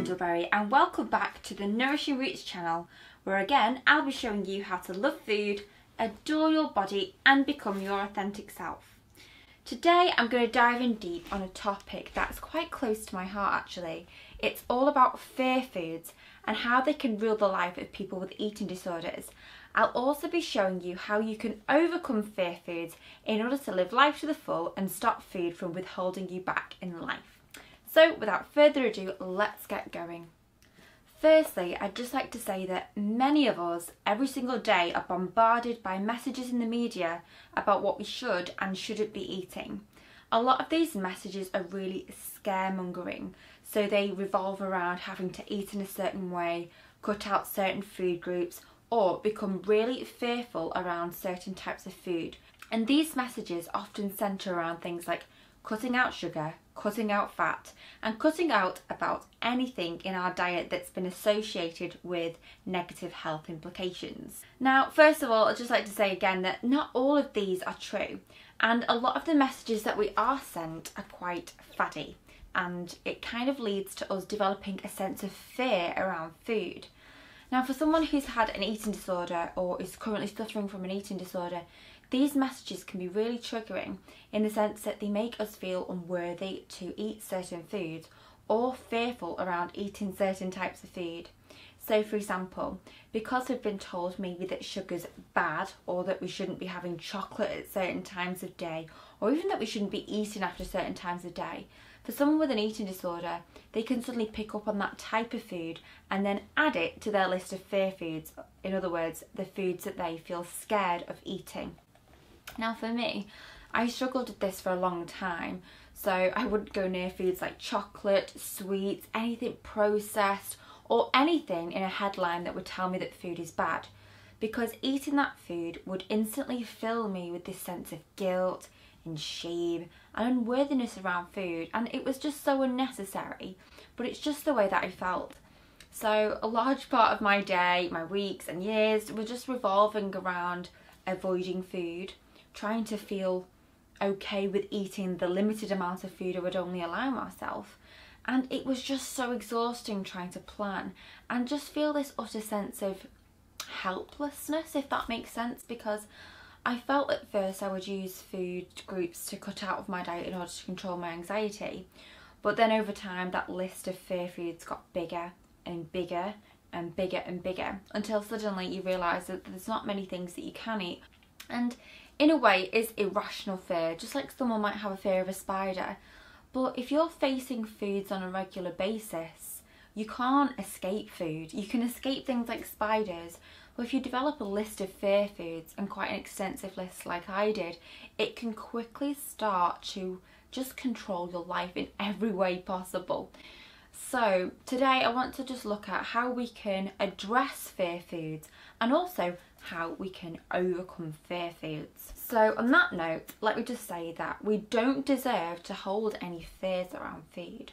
Pendlebury and welcome back to the Nourishing Routes channel, where again I'll be showing you how to love food, adore your body and become your authentic self. Today I'm going to dive in deep on a topic that's quite close to my heart actually. It's all about fear foods and how they can rule the life of people with eating disorders. I'll also be showing you how you can overcome fear foods in order to live life to the full and stop food from withholding you back in life. So without further ado, let's get going. Firstly, I'd just like to say that many of us every single day are bombarded by messages in the media about what we should and shouldn't be eating. A lot of these messages are really scaremongering, so they revolve around having to eat in a certain way, cut out certain food groups, or become really fearful around certain types of food. And these messages often centre around things like cutting out sugar, cutting out fat, and cutting out about anything in our diet that's been associated with negative health implications. Now, first of all, I'd just like to say again that not all of these are true, and a lot of the messages that we are sent are quite faddy, and it kind of leads to us developing a sense of fear around food. Now, for someone who's had an eating disorder or is currently suffering from an eating disorder, these messages can be really triggering in the sense that they make us feel unworthy to eat certain foods or fearful around eating certain types of food. So for example, because we've been told maybe that sugar's bad or that we shouldn't be having chocolate at certain times of day or even that we shouldn't be eating after certain times of day, for someone with an eating disorder, they can suddenly pick up on that type of food and then add it to their list of fear foods. In other words, the foods that they feel scared of eating. Now for me, I struggled with this for a long time, so I wouldn't go near foods like chocolate, sweets, anything processed, or anything in a headline that would tell me that food is bad, because eating that food would instantly fill me with this sense of guilt and shame and unworthiness around food, and it was just so unnecessary, but it's just the way that I felt. So a large part of my day, my weeks and years were just revolving around avoiding food, trying to feel okay with eating the limited amount of food I would only allow myself. And it was just so exhausting trying to plan and just feel this utter sense of helplessness, if that makes sense, because I felt at first I would use food groups to cut out of my diet in order to control my anxiety. But then over time that list of fear foods got bigger and bigger and bigger and bigger until suddenly you realise that there's not many things that you can eat. And in a way, it is irrational fear, just like someone might have a fear of a spider. But if you're facing foods on a regular basis, you can't escape food. You can escape things like spiders, but if you develop a list of fear foods, and quite an extensive list like I did, it can quickly start to just control your life in every way possible. So today I want to just look at how we can address fear foods and also how we can overcome fear foods. So on that note, let me just say that we don't deserve to hold any fears around food.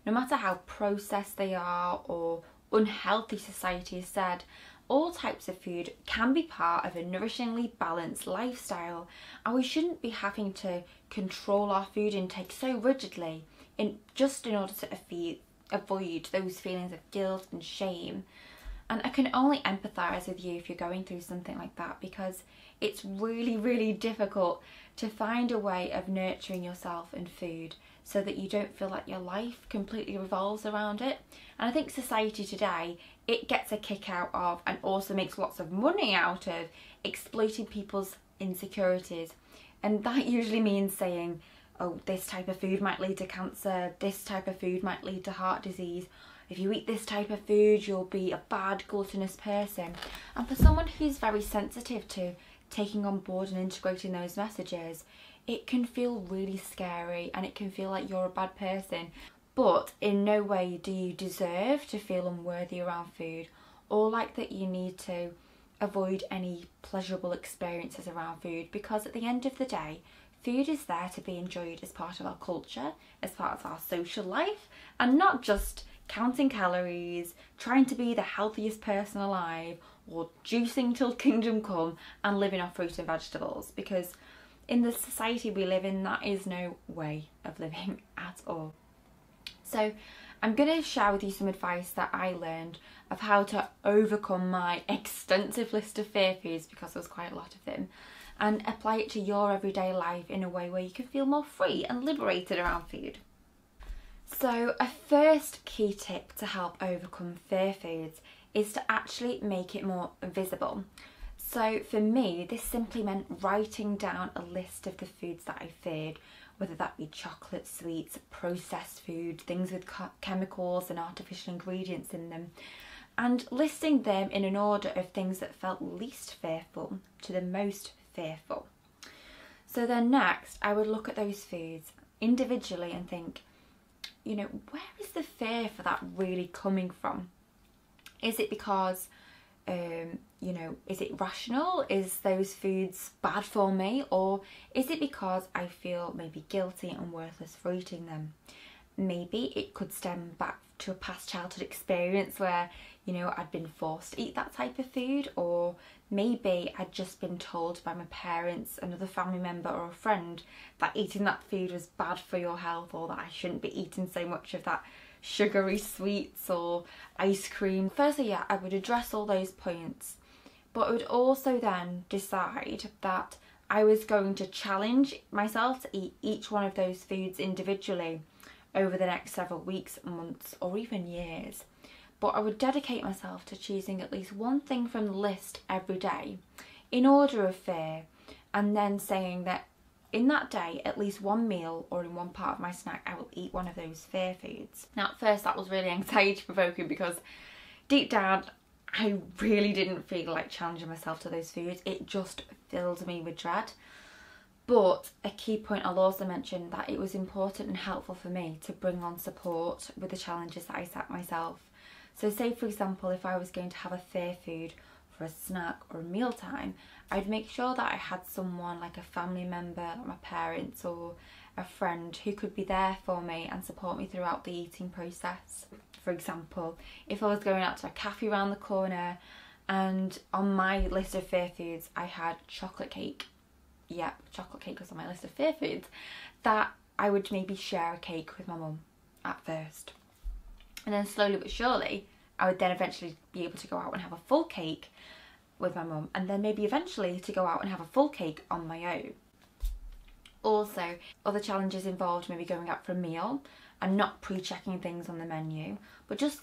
No matter how processed they are or unhealthy society has said, all types of food can be part of a nourishingly balanced lifestyle, and we shouldn't be having to control our food intake so rigidly in order to avoid those feelings of guilt and shame. And I can only empathise with you if you're going through something like that, because it's really, really difficult to find a way of nurturing yourself and food so that you don't feel like your life completely revolves around it. And I think society today, it gets a kick out of and also makes lots of money out of exploiting people's insecurities. And that usually means saying, oh, this type of food might lead to cancer, this type of food might lead to heart disease. If you eat this type of food, you'll be a bad, gluttonous person. And for someone who's very sensitive to taking on board and integrating those messages, it can feel really scary and it can feel like you're a bad person. But in no way do you deserve to feel unworthy around food or like that you need to avoid any pleasurable experiences around food, because at the end of the day, food is there to be enjoyed as part of our culture, as part of our social life, and not just counting calories, trying to be the healthiest person alive, or juicing till kingdom come and living off fruit and vegetables, because in the society we live in, that is no way of living at all. So I'm going to share with you some advice that I learned of how to overcome my extensive list of fear foods, because there's quite a lot of them, and apply it to your everyday life in a way where you can feel more free and liberated around food. So a first key tip to help overcome fear foods is to actually make it more visible. So for me, this simply meant writing down a list of the foods that I feared, whether that be chocolate, sweets, processed food, things with chemicals and artificial ingredients in them, and listing them in an order of things that felt least fearful to the most fearful. So then next, I would look at those foods individually and think, you know, where is the fear for that really coming from? Is it because, you know, is it rational? Is those foods bad for me? Or is it because I feel maybe guilty and worthless for eating them? Maybe it could stem back to a past childhood experience where, you know, I'd been forced to eat that type of food, or maybe I'd just been told by my parents, another family member or a friend that eating that food was bad for your health, or that I shouldn't be eating so much of that sugary sweets or ice cream. Firstly, yeah, I would address all those points, but I would also then decide that I was going to challenge myself to eat each one of those foods individually over the next several weeks, months, or even years. But I would dedicate myself to choosing at least one thing from the list every day in order of fear, and then saying that in that day, at least one meal or in one part of my snack, I will eat one of those fear foods. Now at first that was really anxiety provoking, because deep down I really didn't feel like challenging myself to those foods. It just filled me with dread. But a key point I'll also mention, that it was important and helpful for me to bring on support with the challenges that I set myself. So say for example, if I was going to have a fear food for a snack or a mealtime, I'd make sure that I had someone like a family member, like my parents or a friend, who could be there for me and support me throughout the eating process. For example, if I was going out to a cafe around the corner and on my list of fear foods I had chocolate cake, yeah, chocolate cake was on my list of fear foods, that I would maybe share a cake with my mum at first. And then slowly but surely, I would then eventually be able to go out and have a full cake with my mum, and then maybe eventually to go out and have a full cake on my own. Also, other challenges involved maybe going out for a meal and not pre-checking things on the menu, but just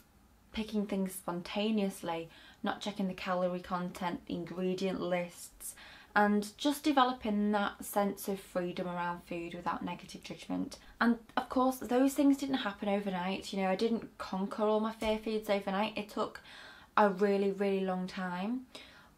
picking things spontaneously, not checking the calorie content, the ingredient lists, and just developing that sense of freedom around food without negative judgment. And of course, those things didn't happen overnight. You know, I didn't conquer all my fear foods overnight. It took a really, really long time.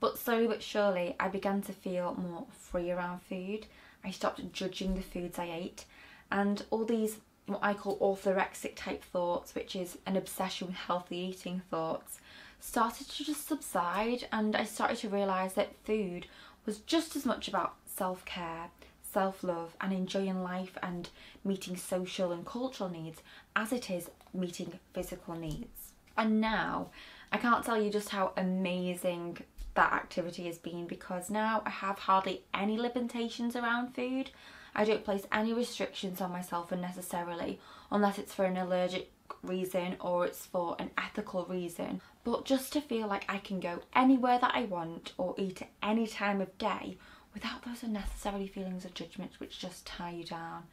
But slowly but surely, I began to feel more free around food. I stopped judging the foods I ate, and all these what I call orthorexic type thoughts, which is an obsession with healthy eating thoughts, started to just subside, and I started to realise that food was just as much about self-care, self-love and enjoying life and meeting social and cultural needs as it is meeting physical needs. And now I can't tell you just how amazing that activity has been, because now I have hardly any limitations around food. I don't place any restrictions on myself unnecessarily, unless it's for an allergic reason or it's for an ethical reason, but just to feel like I can go anywhere that I want or eat at any time of day without those unnecessary feelings of judgment which just tie you down.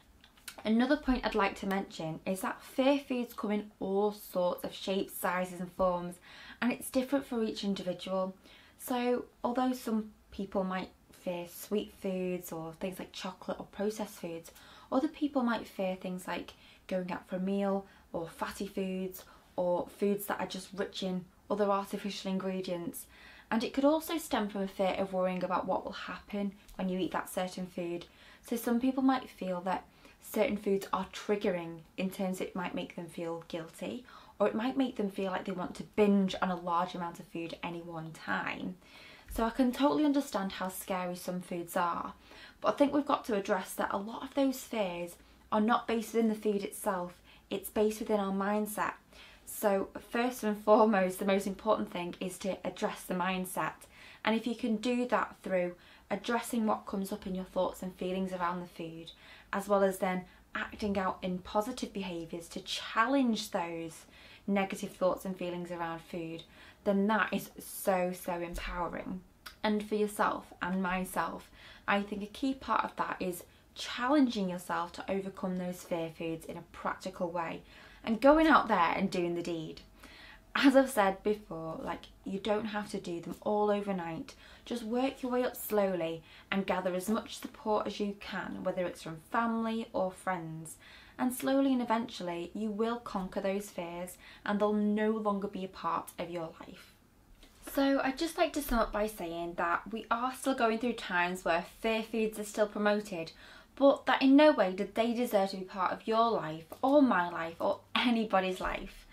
Another point I'd like to mention is that fear foods come in all sorts of shapes, sizes and forms, and it's different for each individual. So although some people might fear sweet foods or things like chocolate or processed foods, other people might fear things like going out for a meal, or fatty foods, or foods that are just rich in other artificial ingredients. And it could also stem from a fear of worrying about what will happen when you eat that certain food. So some people might feel that certain foods are triggering in terms it might make them feel guilty, or it might make them feel like they want to binge on a large amount of food at any one time. So I can totally understand how scary some foods are, but I think we've got to address that a lot of those fears are not based in the food itself, it's based within our mindset. So first and foremost, the most important thing is to address the mindset. And if you can do that through addressing what comes up in your thoughts and feelings around the food, as well as then acting out in positive behaviours to challenge those negative thoughts and feelings around food, then that is so empowering. And for yourself and myself, I think a key part of that is challenging yourself to overcome those fear foods in a practical way and going out there and doing the deed. As I've said before, like, you don't have to do them all overnight. Just work your way up slowly and gather as much support as you can, whether it's from family or friends. And slowly and eventually you will conquer those fears and they'll no longer be a part of your life. So I'd just like to sum up by saying that we are still going through times where fear foods are still promoted, but that in no way do they deserve to be part of your life or my life or anybody's life.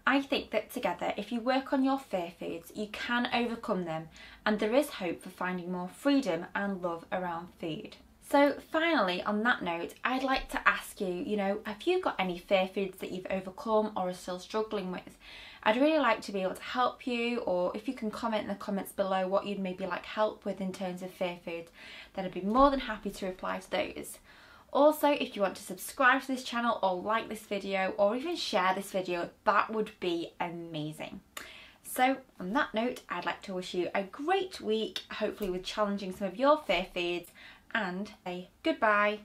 I think that together, if you work on your fear foods, you can overcome them, and there is hope for finding more freedom and love around food. So finally, on that note, I'd like to ask you, have you got any fear foods that you've overcome or are still struggling with? I'd really like to be able to help you, or if you can comment in the comments below what you'd maybe like help with in terms of fear foods, then I'd be more than happy to reply to those. Also, if you want to subscribe to this channel or like this video or even share this video, that would be amazing. So on that note, I'd like to wish you a great week, hopefully with challenging some of your fear foods, and say goodbye.